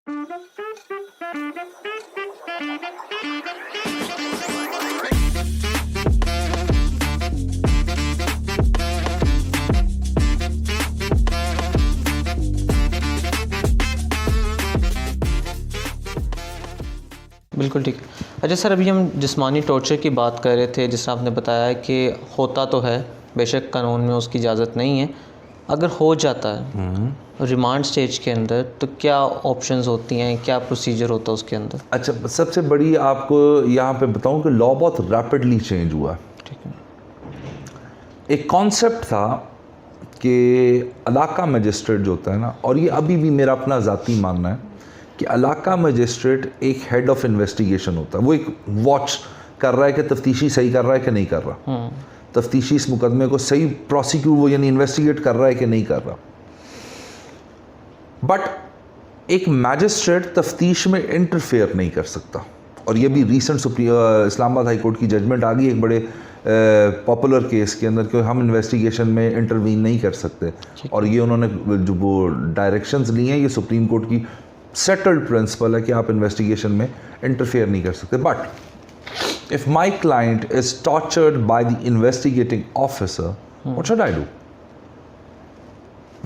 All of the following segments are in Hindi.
बिल्कुल ठीक। अच्छा सर, अभी हम जिस्मानी टॉर्चर की बात कर रहे थे, जिस तरह आपने बताया कि होता तो है, बेशक कानून में उसकी इजाज़त नहीं है। अगर हो जाता है रिमांड स्टेज के अंदर, तो क्या ऑप्शंस होती हैं, क्या प्रोसीजर होता है उसके अंदर? अच्छा, सबसे बड़ी आपको यहाँ पे बताऊँ कि लॉ बहुत रैपिडली चेंज हुआ है। ठीक है। एक कॉन्सेप्ट था कि इलाका मजिस्ट्रेट जो होता है ना, और ये अभी भी मेरा अपना ज़ाती मानना है कि इलाका मजिस्ट्रेट एक हेड ऑफ इन्वेस्टिगेशन होता है। वो एक वॉच कर रहा है कि तफ्तीशी सही कर रहा है कि नहीं कर रहा, तफ्तीशी इस मुकदमे को सही प्रोसिक्यूट वो यानी इन्वेस्टिगेट कर रहा है कि नहीं कर रहा। बट एक मैजिस्ट्रेट तफ्तीश में इंटरफेयर नहीं कर सकता। और ये भी रिसेंट इस्लामाबाद हाई कोर्ट की जजमेंट आ गई एक बड़े पॉपुलर केस के अंदर कि हम इन्वेस्टिगेशन में इंटरवीन नहीं कर सकते। और ये उन्होंने जो वो डायरेक्शंस ली हैं, ये सुप्रीम कोर्ट की सेटल्ड प्रिंसिपल है कि आप इन्वेस्टिगेशन में इंटरफेयर नहीं कर सकते। But if my client is tortured by the investigating officer, what should I do?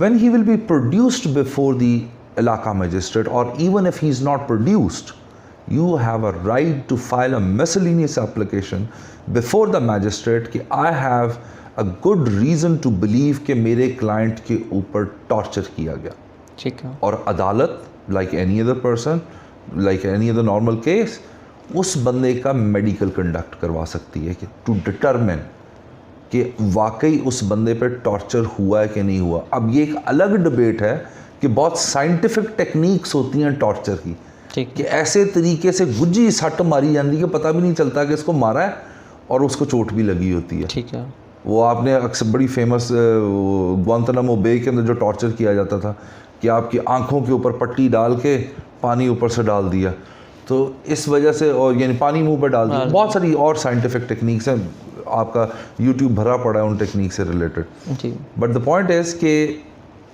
When he will be produced before the Ilaka magistrate, or even if he is not produced, you have a right to file a miscellaneous application before the magistrate कि I have a good reason to believe कि मेरे client के ऊपर torture किया गया। ठीक है। और अदालत like any other person, like any other normal case, उस बंदे का मेडिकल कंडक्ट करवा सकती है कि टू डिटरमिन कि वाकई उस बंदे पे टॉर्चर हुआ है कि नहीं हुआ। अब ये एक अलग डिबेट है कि बहुत साइंटिफिक टेक्निक्स होती हैं टॉर्चर की, कि ऐसे तरीके से गुज्जी सट मारी जाती है कि पता भी नहीं चलता कि इसको मारा है और उसको चोट भी लगी होती है। ठीक है। वो आपने अक्सर बड़ी फेमस ग्वांतानामो बे के अंदर जो टॉर्चर किया जाता था कि आपकी आंखों के ऊपर पट्टी डाल के पानी ऊपर से डाल दिया, तो इस वजह से, और यानी पानी मुंह पर डाल दिया। बहुत सारी और साइंटिफिक टेक्निक्स हैं, आपका यूट्यूब भरा पड़ा है उन टेक्निक से related. But the point is कि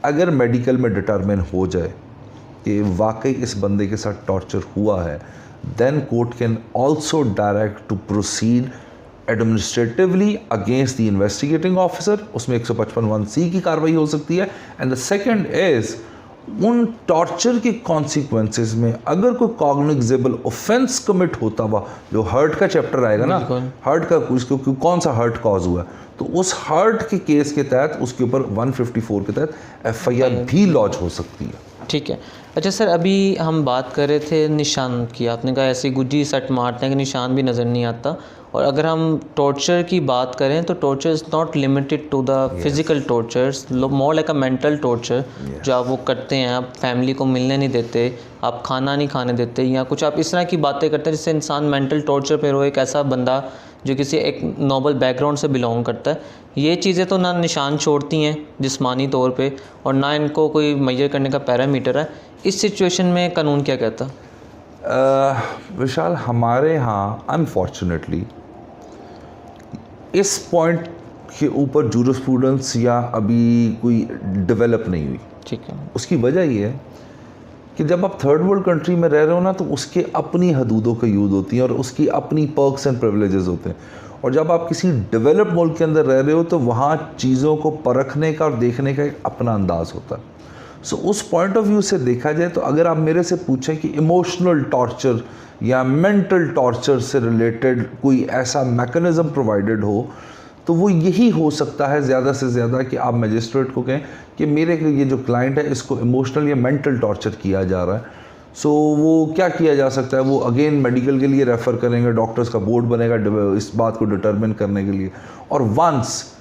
अगर मेडिकल में डिटरमिन हो जाए कि वाकई इस बंदे के साथ टॉर्चर हुआ है, then court can also direct to proceed administratively against the investigating officer. उसमें 155(1)(c) की कार्रवाई हो सकती है। एंड द सेकेंड इज़ उन टॉर्चर के कॉन्सिक्वेंसेस में अगर कोई कॉग्निजेबल ऑफेंस कमिट होता हुआ, जो हर्ट का चैप्टर आएगा ना, हर्ट का उसको कौन सा हर्ट कॉज हुआ है, तो उस हर्ट के केस के तहत उसके ऊपर 154 के तहत FIR भी लॉन्च हो सकती है। ठीक है। अच्छा सर, अभी हम बात कर रहे थे निशान की, आपने कहा ऐसी गुज्जी सट मारते हैं कि निशान भी नज़र नहीं आता। और अगर हम टॉर्चर की बात करें तो torture is not limited to the physical tortures, more like a mental torture, जो आप वो करते हैं, आप फैमिली को मिलने नहीं देते, आप खाना नहीं खाने देते, या कुछ आप इस तरह की बातें करते हैं जिससे इंसान मेंटल टॉर्चर पे हो। एक ऐसा बंदा जो किसी एक नोबल बैकग्राउंड से बिलोंग करता है, ये चीज़ें तो ना निशान छोड़ती हैं जिस्मानी तौर पे, और ना इनको कोई मेजर करने का पैरामीटर है। इस सिचुएशन में कानून क्या कहता? विशाल, हमारे यहाँ अनफॉर्चुनेटली इस पॉइंट के ऊपर जूरिस्प्रूडेंस या अभी कोई डेवलप नहीं हुई। ठीक है। उसकी वजह ये है कि जब आप थर्ड वर्ल्ड कंट्री में रह रहे हो ना, तो उसके अपनी हदूदों का यूज़ होती हैं और उसकी अपनी पर्क्स एंड प्रिविलेजेस होते हैं। और जब आप किसी डेवलप्ड मुल्क के अंदर रह रहे हो तो वहाँ चीज़ों को परखने का और देखने का एक अपना अंदाज़ होता है। सो उस पॉइंट ऑफ व्यू से देखा जाए तो अगर आप मेरे से पूछें कि इमोशनल टॉर्चर या मेंटल टॉर्चर से रिलेटेड कोई ऐसा मैकेनिज़्म प्रोवाइडेड हो, तो वो यही हो सकता है ज़्यादा से ज़्यादा कि आप मजिस्ट्रेट को कहें कि मेरे ये जो क्लाइंट है इसको इमोशनल या मेंटल टॉर्चर किया जा रहा है। सो वो क्या किया जा सकता है, वो अगेन मेडिकल के लिए रेफ़र करेंगे, डॉक्टर्स का बोर्ड बनेगा इस बात को डिटरमिन करने के लिए। और वंस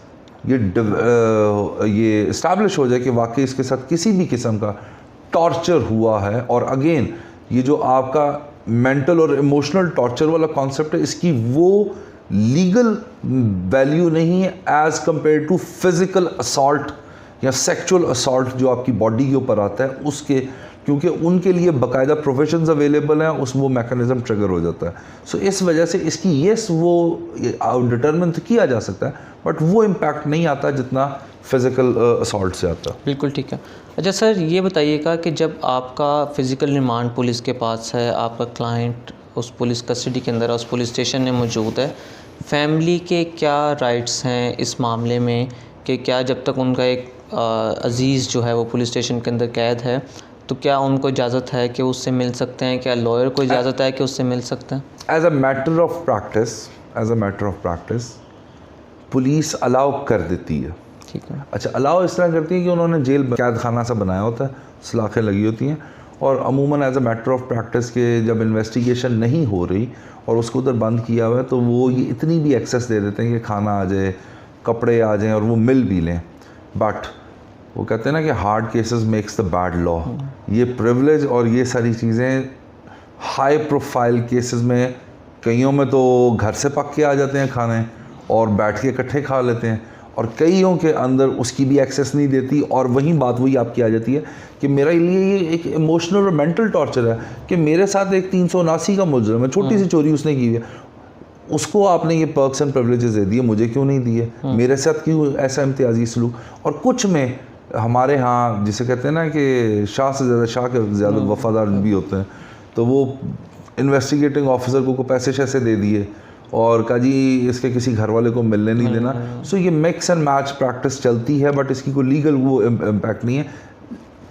ये इस्टेब्लिश हो जाए कि वाकई इसके साथ किसी भी किस्म का टॉर्चर हुआ है, और अगेन ये जो आपका मेंटल और इमोशनल टॉर्चर वाला कॉन्सेप्ट है, इसकी वो लीगल वैल्यू नहीं है as compare to physical assault या सेक्सुअल असॉल्ट जो आपकी बॉडी के ऊपर आता है उसके, क्योंकि उनके लिए बाकायदा प्रोफेशंस अवेलेबल हैं, वो मैकेनिज़्म ट्रिगर हो जाता है। सो इस वजह से इसकी वो डिटरमिन तो किया जा सकता है, बट वो इम्पैक्ट नहीं आता जितना फिज़िकल असॉल्ट से आता है। बिल्कुल ठीक है। अच्छा सर, ये बताइएगा कि जब आपका फ़िज़िकल रिमांड पुलिस के पास है, आपका क्लाइंट उस पुलिस कस्टडी के अंदर है, उस पुलिस स्टेशन में मौजूद है, फैमिली के क्या राइट्स हैं इस मामले में कि क्या जब तक उनका एक अज़ीज़ जो है वो पुलिस स्टेशन के अंदर कैद है, तो क्या उनको इजाज़त है कि उससे मिल सकते हैं? क्या लॉयर को इजाज़त है कि उससे मिल सकते हैं? As a matter of practice police allow कर देती है। ठीक है। अच्छा, अलाउ इस तरह करती है कि उन्होंने जेल कैद खाना सा बनाया होता है, सलाखें लगी होती हैं, और अमूमन as a matter of practice के जब इन्वेस्टिगेशन नहीं हो रही और उसको उधर बंद किया हुआ है तो वो ये इतनी भी एक्सेस दे देते हैं कि खाना आ जाए, कपड़े आ जाएं और वो मिल भी लें। बट वो कहते हैं ना कि hard cases makes the bad law. ये प्रिविलेज और ये सारी चीज़ें हाई प्रोफाइल केसेस में कईयों में तो घर से पक के आ जाते हैं खाने और बैठ के इकट्ठे खा लेते हैं, और कईयों के अंदर उसकी भी एक्सेस नहीं देती। और वही बात वही आपकी आ जाती है कि मेरे लिए ये एक इमोशनल और मेंटल टॉर्चर है कि मेरे साथ एक 379 का मुलज़िम है, छोटी सी चोरी उसने की है, उसको आपने ये पर्क्स एंड प्रिविलेजेस दे दिए, मुझे क्यों नहीं दिए? मेरे साथ क्यों ऐसा इम्तियाजी सलूक? और कुछ में हमारे यहाँ जिसे कहते हैं ना कि शाह से ज़्यादा शाह के ज़्यादा वफादार भी होते हैं, तो वो इन्वेस्टिगेटिंग ऑफिसर को पैसे शैसे दे दिए और कहा जी इसके किसी घर वाले को मिलने नहीं देना। सो ये मिक्स एंड मैच प्रैक्टिस चलती है, बट इसकी कोई लीगल वो इम्पैक्ट नहीं है।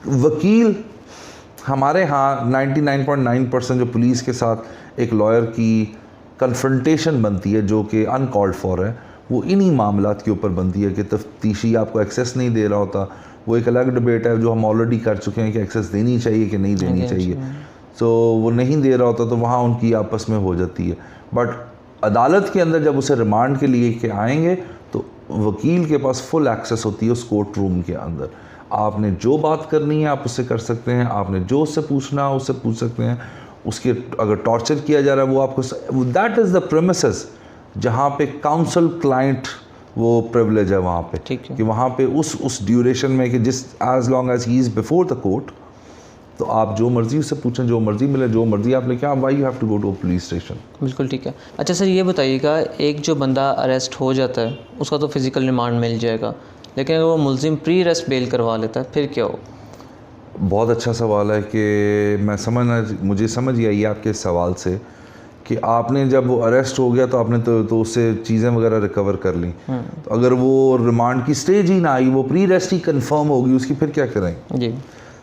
वकील हमारे यहाँ 99.9% जो पुलिस के साथ एक लॉयर की कन्फ्रंटेशन बनती है जो कि अनकॉल्ड फॉर है, वो इन्हीं मामलात के ऊपर बनती है कि तफ्तीशी आपको एक्सेस नहीं दे रहा होता। वो एक अलग डिबेट है जो हम ऑलरेडी कर चुके हैं कि एक्सेस देनी चाहिए कि नहीं देनी चाहिए। सो वो नहीं दे रहा होता तो वहाँ उनकी आपस में हो जाती है। बट अदालत के अंदर जब उसे रिमांड के लिए के आएंगे तो वकील के पास फुल एक्सेस होती है उस कोर्ट रूम के अंदर। आपने जो बात करनी है आप उससे कर सकते हैं, आपने जो उससे पूछना है उससे पूछ सकते हैं। उसके अगर टॉर्चर किया जा रहा है वो आपको, दैट इज़ द प्रेमिसेस जहाँ पे काउंसल क्लाइंट वो प्रिविलेज है वहाँ पे, ठीक है, कि वहाँ पे उस ड्यूरेशन में कि जिस as long as he is before the court, तो आप जो मर्ज़ी उससे पूछें, जो मर्ज़ी मिले, जो मर्ज़ी आप लेके, why you have to go to a police station. बिल्कुल ठीक है। अच्छा सर, ये बताइएगा, एक जो बंदा अरेस्ट हो जाता है उसका तो फिज़िकल रिमांड मिल जाएगा, लेकिन अगर वो मुलजिम प्री अरेस्ट बेल करवा लेता है फिर क्या हो? बहुत अच्छा सवाल है कि मुझे समझ आई आपके सवाल से कि आपने जब वो अरेस्ट हो गया तो आपने तो उससे चीज़ें वगैरह रिकवर कर ली, तो अगर वो रिमांड की स्टेज ही ना आई, वो प्री अरेस्ट ही कंफर्म होगी, उसकी फिर क्या करें? जी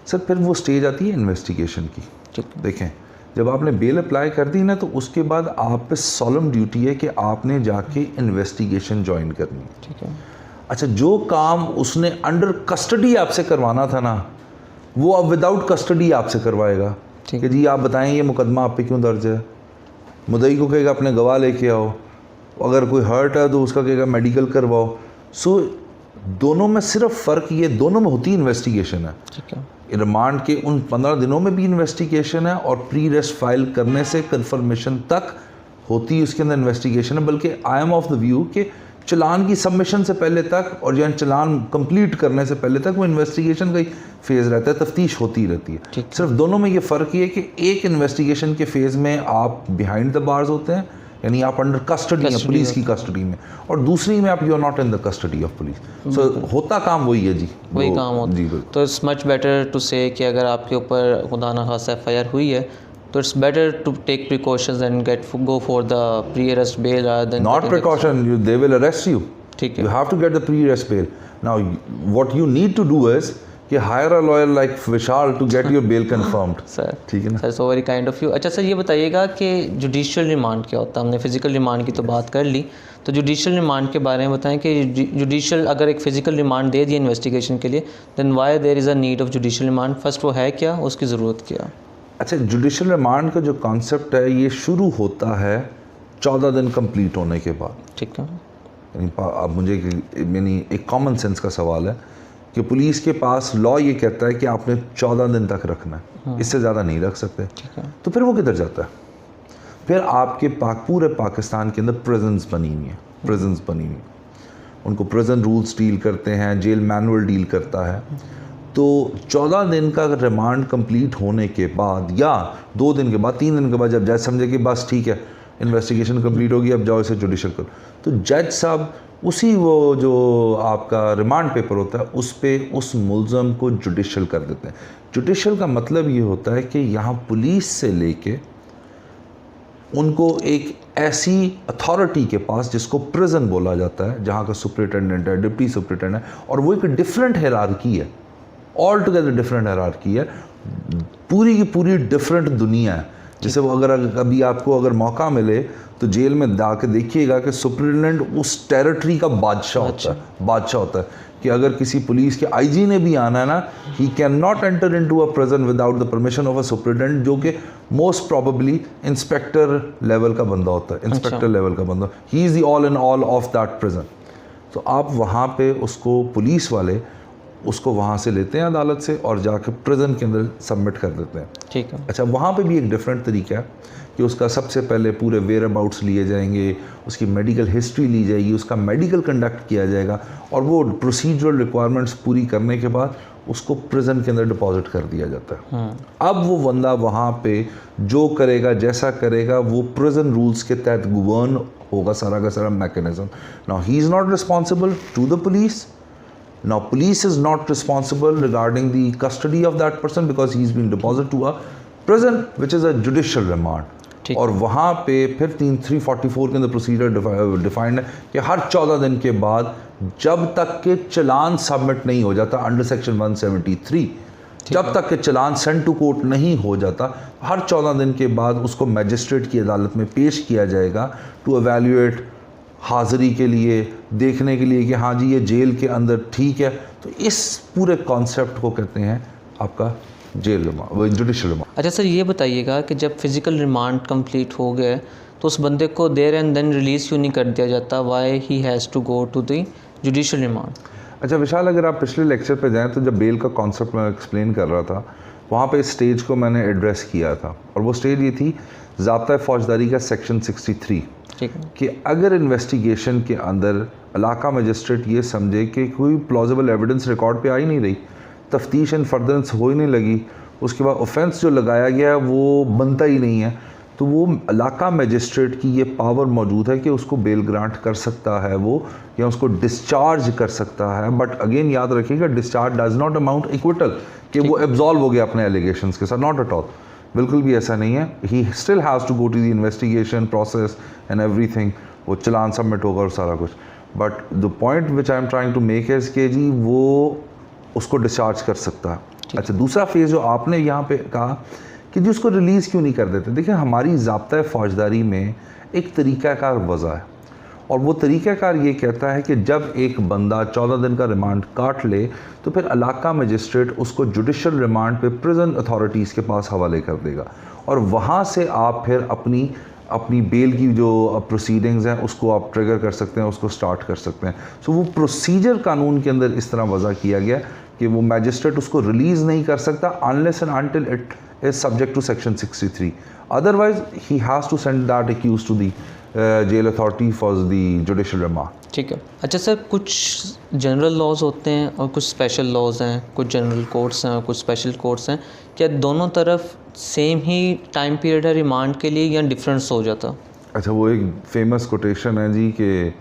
सर, फिर वो स्टेज आती है इन्वेस्टिगेशन की। ठीक है, देखें, जब आपने बेल अप्लाई कर दी ना तो उसके बाद आप पे सॉलम ड्यूटी है कि आपने जाके इन्वेस्टिगेशन ज्वाइन करनी है। ठीक है, अच्छा, जो काम उसने अंडर कस्टडी आपसे करवाना था ना, वो अब विदाउट कस्टडी आपसे करवाएगा कि जी आप बताएं ये मुकदमा आप पे क्यों दर्ज है। मुद्दई को कहेगा अपने गवाह लेके आओ, अगर कोई हर्ट है तो उसका कहेगा मेडिकल करवाओ। सो दोनों में सिर्फ फ़र्क ये, दोनों में होती इन्वेस्टिगेशन है। ठीक है, रिमांड के उन 15 दिनों में भी इन्वेस्टिगेशन है और प्री अरेस्ट फाइल करने से कंफर्मेशन तक होती उसके अंदर इन्वेस्टिगेशन है। बल्कि I am of the view कि चलान की सबमिशन से पहले तक और या चलान कंप्लीट करने से पहले तक वो इन्वेस्टिगेशन का ही फेज़ रहता है, तफ्तीश होती रहती है। सिर्फ दोनों में ये फ़र्क ये है कि एक इन्वेस्टिगेशन के फेज़ में आप बिहाइंड द बार्स होते हैं, यानी आप अंडर कस्टडी हैं, पुलिस की कस्टडी में, और दूसरी में आप you are not in the custody of police. So होता काम वही है जी, वही काम होता जी। तो इट्स मच बेटर टू से कि अगर आपके ऊपर खुदा न खास्ता FIR हुई है तो it's better to take precautions and go for the pre arrest bail rather than not precaution, they will arrest you. ठीक है, You have to get the pre-arrest bail. Now, what you need to do is कि hire a lawyer like Vishal to get your bail confirmed. Sir ठीक है ना? Sir, so very kind of you. अच्छा सर, ये बताइएगा कि जुडिशियल रिमांड क्या होता है? हमने फिज़िकल रिमांड की तो बात कर ली, तो जुडिशियल रिमांड के बारे में बताएं कि जुडिशियल अगर एक फ़िज़िकल रिमांड दे दिए इन्वेस्टिगेशन के लिए, then why there is a need of judicial remand? First वो है क्या, उसकी ज़रूरत क्या? अच्छा, जुडिशियल रिमांड का जो कॉन्सेप्ट है ये शुरू होता है 14 दिन कंप्लीट होने के बाद। ठीक है, अब मुझे यानी एक कॉमन सेंस का सवाल है कि पुलिस के पास लॉ ये कहता है कि आपने 14 दिन तक रखना है, इससे ज़्यादा नहीं रख सकते। तो फिर वो किधर जाता है? फिर आपके पूरे पाकिस्तान के अंदर प्रिजन्स बनी हुई हैं, उनको प्रिजन रूल्स डील करते हैं, जेल मैनुअल डील करता है। तो 14 दिन का रिमांड कंप्लीट होने के बाद या 2 दिन के बाद, 3 दिन के बाद, जब जज समझे कि बस ठीक है इन्वेस्टिगेशन कंप्लीट होगी, अब जाओ इसे जुडिशल करो, तो जज साहब उसी वो जो आपका रिमांड पेपर होता है उस पे उस मुल्ज़म को जुडिशल कर देते हैं। जुडिशल का मतलब ये होता है कि यहाँ पुलिस से लेके उनको एक ऐसी अथॉरिटी के पास जिसको प्रिजन बोला जाता है, जहाँ का सुपरिटेंडेंट है, डिप्टी सुपरिटेंडेंट है, और वो एक डिफरेंट हायरार्की है, ऑल टुगेदर डिफरेंट हायरार्की है, पूरी की पूरी डिफरेंट दुनिया है। जैसे वो अगर कभी आपको अगर मौका मिले तो जेल में जाके देखिएगा कि सुपरिटेंडेंट उस टेरिटरी का बादशाह होता है कि अगर किसी पुलिस के आईजी ने भी आना है ना, he can not enter into a prison without the permission of a superintendent, जो कि मोस्ट प्रोबेबली इंस्पेक्टर लेवल का बंदा होता है, इंस्पेक्टर लेवल का बंदा, he is the all in all of that prison. तो आप वहाँ पे उसको पुलिस वाले उसको वहाँ से लेते हैं अदालत से और जाके प्रिजन के अंदर सबमिट कर देते हैं। ठीक है। अच्छा, वहाँ पे भी एक डिफरेंट तरीका है कि उसका सबसे पहले पूरे वेयर अबाउट्स लिए जाएंगे, उसकी मेडिकल हिस्ट्री ली जाएगी, उसका मेडिकल कंडक्ट किया जाएगा, और वो प्रोसीजरल रिक्वायरमेंट्स पूरी करने के बाद उसको प्रिजन के अंदर डिपॉजिट कर दिया जाता है। अब वो बंदा वहाँ पे जो करेगा, जैसा करेगा, वो प्रिजन रूल्स के तहत गवर्न होगा सारा का सारा mechanism. Now he is not responsible to the police. Now police is not responsible regarding the custody of that person because he's been deposited to a prison which is a judicial remand। और वहाँ पे फिर 344 के अंदर प्रोसीजर डिफाइंड है कि हर 14 दिन के बाद जब तक के चालान सबमिट नहीं हो जाता अंडर सेक्शन 173, जब तक के चालान सेंड टू कोर्ट नहीं हो जाता, हर 14 दिन के बाद उसको मैजिस्ट्रेट की अदालत में पेश किया जाएगा टू एवेल्यूएट, हाज़िरी के लिए, देखने के लिए कि हाँ जी ये जेल के अंदर ठीक है। तो इस पूरे कॉन्सेप्ट को कहते हैं आपका जेल रिमांड, जुडिशल रिमांड। अच्छा सर, ये बताइएगा कि जब फिज़िकल रिमांड कंप्लीट हो गया तो उस बंदे को देयर एंड देन रिलीज़ क्यों नहीं कर दिया जाता? Why he has to go to the judicial remand? अच्छा विशाल, अगर आप पिछले लेक्चर पे जाएं तो जब बेल का कॉन्सेप्ट मैं एक्सप्लेन कर रहा था, वहाँ पे इस स्टेज को मैंने एड्रेस किया था, और वो स्टेज ये थी ज़ाब्ता फ़ौजदारी का सेक्शन 63 कि अगर इन्वेस्टिगेशन के अंदर इलाका मजिस्ट्रेट ये समझे कि कोई प्लॉजिबल एविडेंस रिकॉर्ड पे आ ही नहीं रही, तफ्तीश एंड फर्दरेंस हो ही नहीं लगी, उसके बाद ऑफेंस जो लगाया गया वो बनता ही नहीं है, तो वो इलाका मजिस्ट्रेट की ये पावर मौजूद है कि उसको बेल ग्रांट कर सकता है वो, या उसको डिस्चार्ज कर सकता है। बट अगेन याद रखिएगा, discharge does not amount acquittal कि वो एब्जॉल्व हो गया अपने एलिगेशंस के साथ, नॉट एट ऑल, बिल्कुल भी ऐसा नहीं है। He still has to go to the investigation process and everything, वो चालान सबमिट होगा और सारा कुछ। But the point which I am trying to make is के जी वो उसको डिस्चार्ज कर सकता है। अच्छा, दूसरा फेज़ जो आपने यहाँ पे कहा कि जी उसको रिलीज़ क्यों नहीं कर देते, देखिए हमारी ज़ाब्ता फ़ौजदारी में एक तरीक़ाकार वज़ा है, और वो तरीक़ाकार ये कहता है कि जब एक बंदा 14 दिन का रिमांड काट ले तो फिर इलाका मजिस्ट्रेट उसको जुडिशल रिमांड पे प्रिजन अथॉरिटीज़ के पास हवाले कर देगा, और वहाँ से आप फिर अपनी बेल की जो प्रोसीडिंग्स हैं उसको आप ट्रिगर कर सकते हैं, उसको स्टार्ट कर सकते हैं। सो वो प्रोसीजर कानून के अंदर इस तरह वज़ा किया गया कि वो मैजिस्ट्रेट उसको रिलीज़ नहीं कर सकता unless and until it is subject to section 63, otherwise he has to send that accused to the jail authority for the judicial remand. ठीक है। अच्छा सर, कुछ जनरल लॉज होते हैं और कुछ स्पेशल लॉज हैं, कुछ जनरल कोर्ट्स हैं और कुछ स्पेशल कोर्ट्स हैं, क्या दोनों तरफ सेम ही टाइम पीरियड है रिमांड के लिए या डिफरेंस हो जाता? अच्छा, वो एक फेमस कोटेशन है जी कि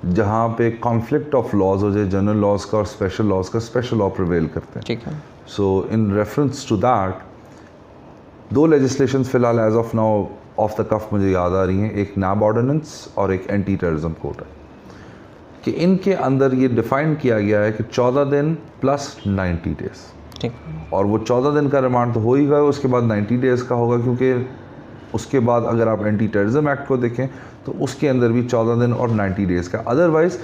जहाँ पे कॉन्फ्लिक्ट ऑफ लॉज हो जाए, जनरल लॉज का और स्पेशल लॉज का, स्पेशल लॉ प्रिवेल करते हैं। ठीक है। So in reference to that दो लेजिस्लेशंस फ़िलहाल as of now off the cuff मुझे याद आ रही हैं, एक नैब ऑर्डिनेंस और एक एंटी टेररिज्म कोड है, कि इनके अंदर ये डिफ़ाइन किया गया है कि 14 दिन प्लस 90 डेज़। ठीक। और वो 14 दिन का रिमांड तो हो ही गया, उसके बाद 90 डेज़ का होगा, क्योंकि उसके बाद अगर आप एंटी टेररिज्म एक्ट को देखें तो उसके अंदर भी 14 दिन और 90 डेज़ का। अदरवाइज़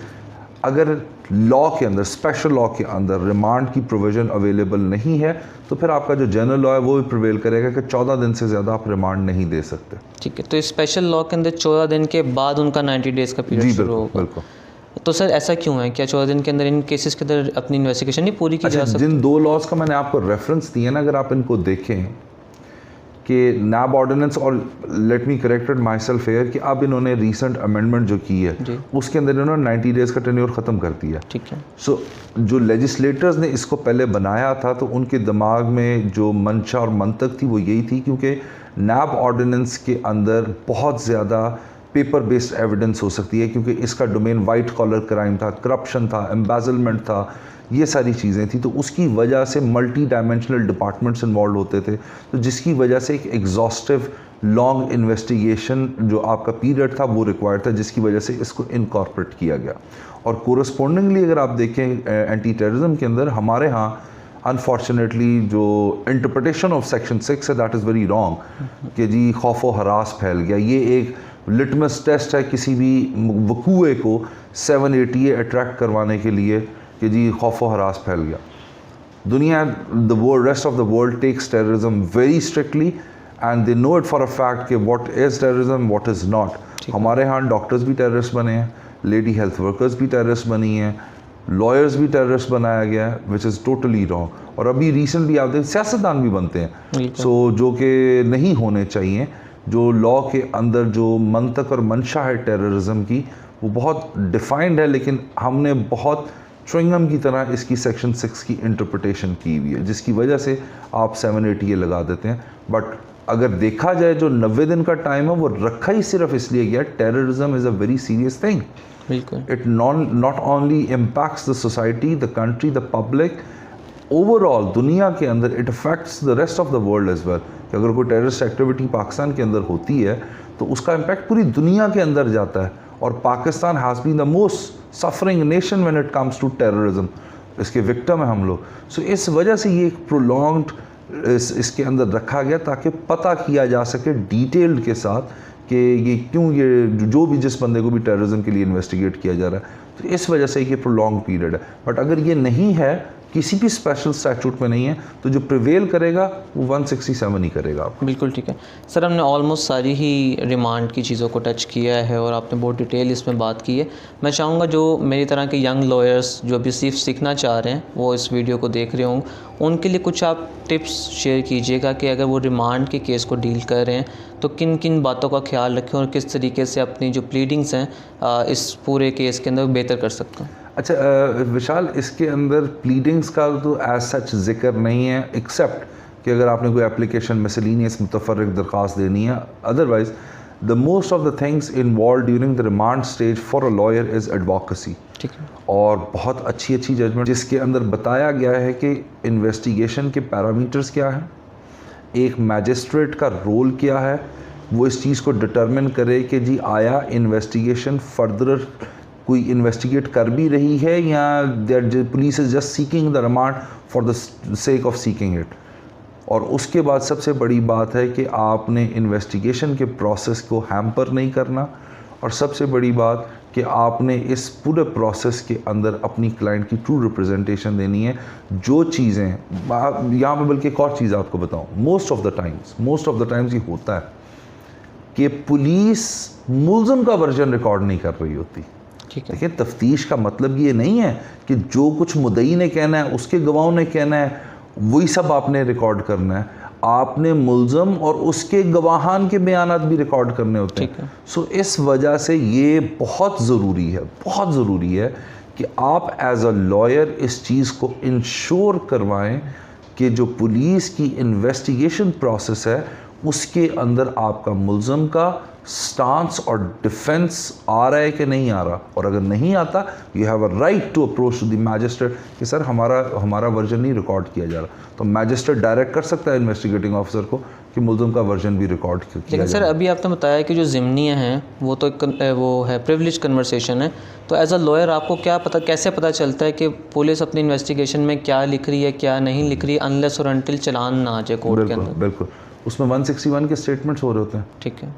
अगर लॉ के अंदर, स्पेशल लॉ के अंदर रिमांड की प्रोविज़न अवेलेबल नहीं है तो फिर आपका जो जनरल लॉ है वो भी प्रिवेल करेगा कि 14 दिन से ज़्यादा आप रिमांड नहीं दे सकते। ठीक है, तो स्पेशल लॉ के अंदर 14 दिन के बाद उनका 90 डेज़ का पीरियड शुरू होगा। बिल्कुल। तो सर ऐसा क्यों है? क्या 14 दिन के अंदर इन केसेस के अंदर अपनी इन्वेस्टिगेशन नहीं पूरी की जा सकती? जिन दो लॉज का मैंने आपको रेफरेंस दिया ना, अगर आप इनको देखें कि नैब ऑर्डिनेंस और let me corrected my self here कि अब इन्होंने रिसेंट अमेंडमेंट जो की है उसके अंदर इन्होंने 90 डेज़ का टेन्योर ख़त्म कर दिया। ठीक है। सो जो लेजिस्लेटर्स ने इसको पहले बनाया था तो उनके दिमाग में जो मंशा और मंतक थी वो यही थी, क्योंकि नैब ऑर्डिनेंस के अंदर बहुत ज़्यादा पेपर बेस्ड एविडेंस हो सकती है, क्योंकि इसका डोमेन वाइट कॉलर क्राइम था, करप्शन था, एम्बेजलमेंट था, ये सारी चीज़ें थी। तो उसकी वजह से मल्टी डायमेंशनल डिपार्टमेंट्स इन्वॉल्व होते थे, तो जिसकी वजह से एक एग्जॉस्टिव लॉन्ग इन्वेस्टिगेशन जो आपका पीरियड था वो रिक्वायर्ड था, जिसकी वजह से इसको इनकॉर्पोरेट किया गया। और कोरस्पोंडिंगली अगर आप देखें एंटी टेररिज्म के अंदर हमारे यहाँ अनफॉर्चुनेटली जो इंटरप्रिटेशन ऑफ सेक्शन 6 है दैट इज़ वेरी रॉन्ग कि जी खौफ व हरास फैल गया। ये एक लिटमस टेस्ट है किसी भी वकूए को 780 अट्रैक्ट करवाने के लिए कि जी खौफ व हरास फैल गया। दुनिया the world rest of the world takes terrorism very strictly and they know it for a fact कि what is terrorism what is not. हमारे यहाँ डॉक्टर्स भी टेररिस्ट बने हैं, लेडी हेल्थ वर्कर्स भी टेररिस्ट बनी हैं, लॉयर्स भी टेररिस्ट बनाया गया है, विच इज़ टोटली रॉन्ग। और अभी रिसेंटली आप देखते सियासतदान भी बनते हैं, सो जो कि नहीं होने चाहिए। जो लॉ के अंदर जो मंतक और मंशा है टेररिज्म की वो बहुत डिफाइंड है, लेकिन हमने बहुत च्युइंगम की तरह इसकी सेक्शन 6 की इंटरप्रिटेशन की हुई है, जिसकी वजह से आप 780 लगा देते हैं। बट अगर देखा जाए जो 90 दिन का टाइम है वो रखा ही सिर्फ इसलिए गया, terrorism is a very serious thing. It not only impacts the society, the country, the public, overall दुनिया के अंदर it affects the rest of the world as well। कि अगर कोई टेररिस्ट एक्टिविटी पाकिस्तान के अंदर होती है तो उसका इम्पैक्ट पूरी दुनिया के अंदर जाता है। और Pakistan has been the most suffering nation when it comes to terrorism, इसके विक्टिम है हम लोग। सो इस वजह से ये एक प्रोलॉन्ग्ड इसके अंदर रखा गया ताकि पता किया जा सके डिटेल्ड के साथ कि ये क्यों ये जो भी जिस बंदे को भी टेररिज्म के लिए इन्वेस्टिगेट किया जा रहा है, तो इस वजह से ये प्रोलॉन्ग पीरियड है। बट अगर ये नहीं है, किसी भी स्पेशल स्टैट्यूट में नहीं है, तो जो प्रिवेल करेगा वो 167 ही करेगा। बिल्कुल ठीक है सर, हमने ऑलमोस्ट सारी ही रिमांड की चीज़ों को टच किया है और आपने बहुत डिटेल इसमें बात की है। मैं चाहूँगा जो मेरी तरह के यंग लॉयर्स जो अभी सिर्फ सीखना चाह रहे हैं वो इस वीडियो को देख रहे होंगे, उनके लिए कुछ आप टिप्स शेयर कीजिएगा कि अगर वो रिमांड के केस को डील कर रहे हैं तो किन किन बातों का ख्याल रखें और किस तरीके से अपनी जो प्लीडिंग्स हैं इस पूरे केस के अंदर बेहतर कर सकते हैं। अच्छा विशाल, इसके अंदर प्लीडिंग्स का तो एज सच जिक्र नहीं है, एक्सेप्ट कि अगर आपने कोई एप्लीकेशन मिसलिनियस मुतफर्रिक दरख्वास्त देनी है। Otherwise the most of the things involve during the remand stage for a lawyer is advocacy. ठीक है। और बहुत अच्छी जजमेंट जिसके अंदर बताया गया है कि इन्वेस्टिगेशन के पैरामीटर्स क्या हैं, एक मैजिस्ट्रेट का रोल क्या है, वो इस चीज़ को डिटरमिन करे कि जी आया इन्वेस्टिगेशन फर्दर कोई इन्वेस्टिगेट कर भी रही है या police is just seeking the remand for the sake of seeking it. और उसके बाद सबसे बड़ी बात है कि आपने इन्वेस्टिगेशन के प्रोसेस को हैम्पर नहीं करना, और सबसे बड़ी बात कि आपने इस पूरे प्रोसेस के अंदर अपनी क्लाइंट की ट्रू रिप्रेजेंटेशन देनी है। जो चीज़ें यहाँ पे, बल्कि एक और चीज़ आपको बताऊँ, मोस्ट ऑफ द टाइम्स ये होता है कि पुलिस मुल्ज़िम का वर्जन रिकॉर्ड नहीं कर रही होती। देखिए, तफ्तीश का मतलब ये नहीं है कि जो कुछ मुद्दई ने कहना है, उसके गवाहों ने कहना है, वही सब आपने रिकॉर्ड करना है। आपने मुल्ज़म और उसके गवाहान के बयानात भी रिकॉर्ड करने होते हैं। सो इस वजह से ये बहुत ज़रूरी है कि आप एज अ लॉयर इस चीज़ को इंश्योर करवाएं कि जो पुलिस की इन्वेस्टिगेशन प्रोसेस है उसके अंदर आपका मुल्ज़म का स्टांस और डिफेंस आ रहा है कि नहीं आ रहा। और अगर नहीं आता, you have a right to approach to the magistrate कि सर हमारा वर्जन नहीं रिकॉर्ड किया जा रहा। तो मैजिस्ट्रेट डायरेक्ट कर सकता है इन्वेस्टिगेटिंग ऑफिसर को कि मुल्ज़िम का वर्जन भी रिकॉर्ड किया जाए। लेकिन सर अभी आपने बताया कि जो ज़िमनी हैं वो तो वो है प्रिविलेज कन्वर्सेशन है, तो एज अ लॉयर आपको कैसे पता चलता है कि पुलिस अपनी इन्वेस्टिगेशन में क्या लिख रही है क्या नहीं लिख रही है, अनलेस और अनटिल चलान ना आ जाए कोर्ट के अंदर? बिल्कुल, उसमें 161 के स्टेटमेंट्स हो रहे होते हैं। ठीक है।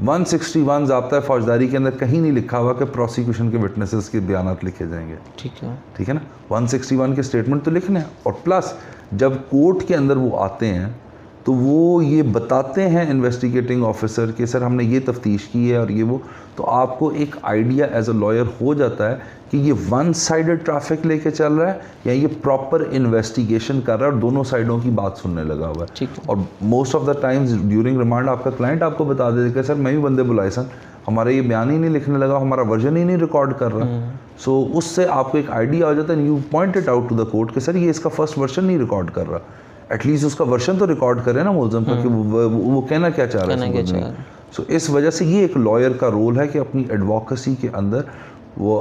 161 ज़ाब्ता फौजदारी के अंदर कहीं नहीं लिखा हुआ कि प्रोसिक्यूशन के विटनेसेस के बयानात लिखे जाएंगे। ठीक है ना। 161 के स्टेटमेंट तो लिखने हैं, और प्लस जब कोर्ट के अंदर वो आते हैं तो वो ये बताते हैं इन्वेस्टिगेटिंग ऑफिसर कि सर हमने ये तफ्तीश की है और ये वो, तो आपको एक आइडिया एज अ लॉयर हो जाता है कि ये वन साइडेड ट्रैफिक लेके चल रहा है या ये प्रॉपर इन्वेस्टिगेशन कर रहा है और दोनों साइडों की बात सुनने लगा हुआ है। ठीक है। और most of the times during remand आपका क्लाइंट आपको बता देगा सर मैं भी बंदे बुलाए सन, हमारा ये बयान ही नहीं लिखने लगा, हमारा वर्जन ही नहीं रिकॉर्ड कर रहा। सो उससे आपको एक आइडिया आ जाता है, you point it out to the court कि सर ये इसका फर्स्ट वर्जन नहीं रिकॉर्ड कर रहा, एटलीस्ट उसका वर्जन तो रिकॉर्ड करे ना मुल्ज़िम का कि वो कहना क्या चाह रहा है। सो इस वजह से ये एक लॉयर का रोल है कि अपनी एडवोकेसी के अंदर वो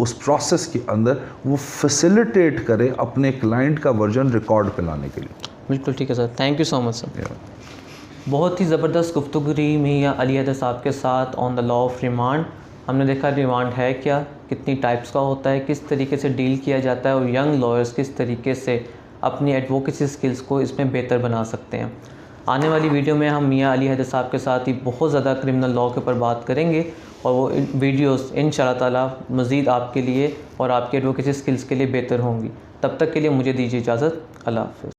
उस प्रोसेस के अंदर वो फैसिलिटेट करे अपने क्लाइंट का वर्जन रिकॉर्ड पे लाने के लिए। बिल्कुल ठीक है sir, thank you so much sir. बहुत ही ज़बरदस्त गुफ्तगू रही मियां अली हैदर साहब के साथ on the law of remand. हमने देखा रिमांड है क्या, कितनी टाइप्स का होता है, किस तरीके से डील किया जाता है और यंग लॉयर्स किस तरीके से अपनी एडवोकेसी स्किल्स को इसमें बेहतर बना सकते हैं। आने वाली वीडियो में हम मियां अली हैदर साहब के साथ ही बहुत ज़्यादा क्रिमिनल लॉ के ऊपर बात करेंगे और वो वीडियोस इंशाअल्लाह ताला मज़ीद आपके लिए और आपके एडवोकेसी स्किल्स के लिए बेहतर होंगी। तब तक के लिए मुझे दीजिए इजाज़त। अल्लाह हाफ़िज़।